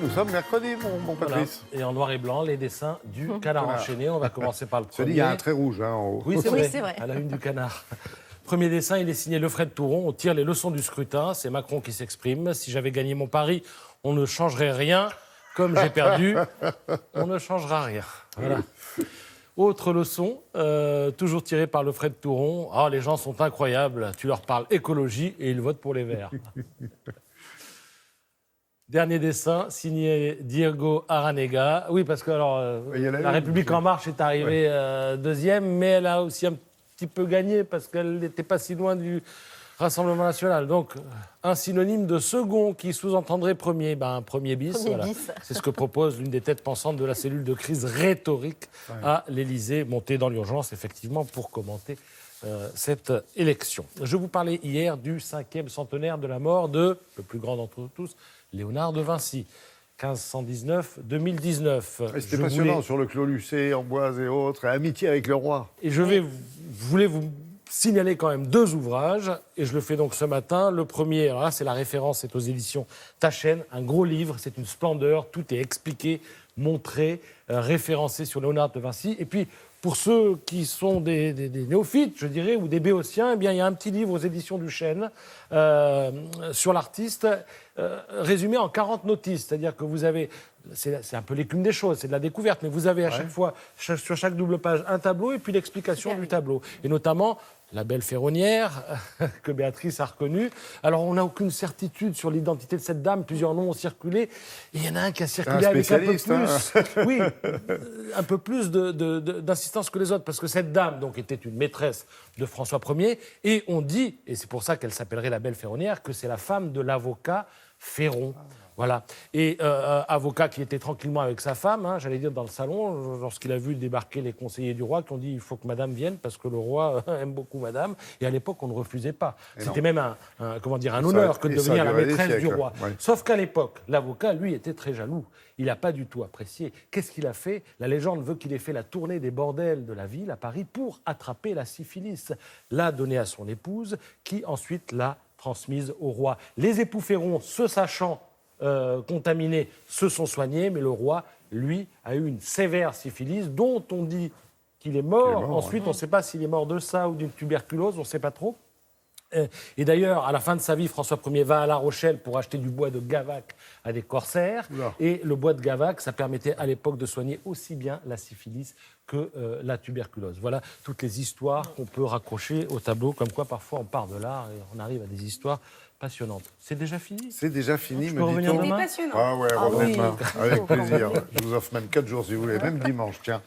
nous sommes mercredi, mon Voilà. Patrice. Et en noir et blanc, les dessins du canard enchaîné. On va commencer par le Je te premier. dis, il y a un trait rouge en haut. Oui, c'est Oui, vrai, c'est vrai. à la une du canard. Premier dessin, il est signé Lefred Touron. On tire les leçons du scrutin. C'est Macron qui s'exprime. Si j'avais gagné mon pari, on ne changerait rien. Comme j'ai perdu, on ne changera rien. Voilà. Autre leçon, toujours tirée par Lefred Touron. Ah, les gens sont incroyables. Tu leur parles écologie et ils votent pour les Verts. Dernier dessin, signé Diego Aranega. Oui, parce que alors, Il y en a la une, République aussi. En Marche est arrivée deuxième, mais elle a aussi un petit peu gagné parce qu'elle n'était pas si loin du Rassemblement national. Donc, un synonyme de second qui sous-entendrait premier. Ben, premier bis. Premier Voilà. bis. C'est ce que propose l'une des têtes pensantes de la cellule de crise rhétorique à l'Élysée, montée dans l'urgence, effectivement, pour commenter cette élection. Je vous parlais hier du 5e centenaire de la mort de, le plus grand d'entre tous, Léonard de Vinci, 1519-2019. C'était passionnant sur le Clos Lucé, Amboise et autres, et amitié avec le roi. Et je voulais vous signaler quand même deux ouvrages, et je le fais donc ce matin. Le premier, alors là, c'est la référence, c'est aux éditions Taschen, un gros livre, c'est une splendeur, tout est expliqué, montré, référencé sur Léonard de Vinci. Et puis, pour ceux qui sont des néophytes, je dirais, ou des béotiens, eh bien, il y a un petit livre aux éditions du Chêne sur l'artiste, résumé en 40 notices. C'est-à-dire que vous avez, c'est un peu l'écume des choses, c'est de la découverte, mais vous avez à chaque fois, sur chaque double page, un tableau et puis l'explication du tableau. Et notamment, la belle ferronnière, que Béatrice a reconnue. Alors, on n'a aucune certitude sur l'identité de cette dame. Plusieurs noms ont circulé. Et il y en a un qui a circulé avec un peu plus, oui, un peu plus d'insistance que les autres. Parce que cette dame, donc, était une maîtresse de François Ier. Et on dit, et c'est pour ça qu'elle s'appellerait la belle ferronnière, que c'est la femme de l'avocat Féron. Voilà. Et avocat qui était tranquillement avec sa femme, hein, j'allais dire dans le salon, lorsqu'il a vu débarquer les conseillers du roi, qui ont dit il faut que madame vienne parce que le roi aime beaucoup madame. Et à l'époque, on ne refusait pas. C'était même un honneur que de devenir la maîtresse du roi. Ouais. Sauf qu'à l'époque, l'avocat, lui, était très jaloux. Il n'a pas du tout apprécié. Qu'est-ce qu'il a fait? La légende veut qu'il ait fait la tournée des bordels de la ville à Paris pour attraper la syphilis. L'a donnée à son épouse, qui ensuite l'a transmise au roi. Les époux Féron, se sachant contaminés, se sont soignés, mais le roi, lui, a eu une sévère syphilis dont on dit qu'il est mort. Ensuite, on ne sait pas s'il est mort de ça ou d'une tuberculose, on ne sait pas trop. Et d'ailleurs, à la fin de sa vie, François Ier va à La Rochelle pour acheter du bois de Gavac à des corsaires. Oula. Et le bois de Gavac, ça permettait à l'époque de soigner aussi bien la syphilis que la tuberculose. Voilà toutes les histoires qu'on peut raccrocher au tableau, comme quoi parfois on part de l'art et on arrive à des histoires passionnantes. C'est déjà fini? C'est déjà fini, Je peux revenir dit-on. demain? C'était passionnant. Ah ouais, Ah revenez oui. demain, avec plaisir. Je vous offre même 4 jours si vous voulez, même dimanche, tiens.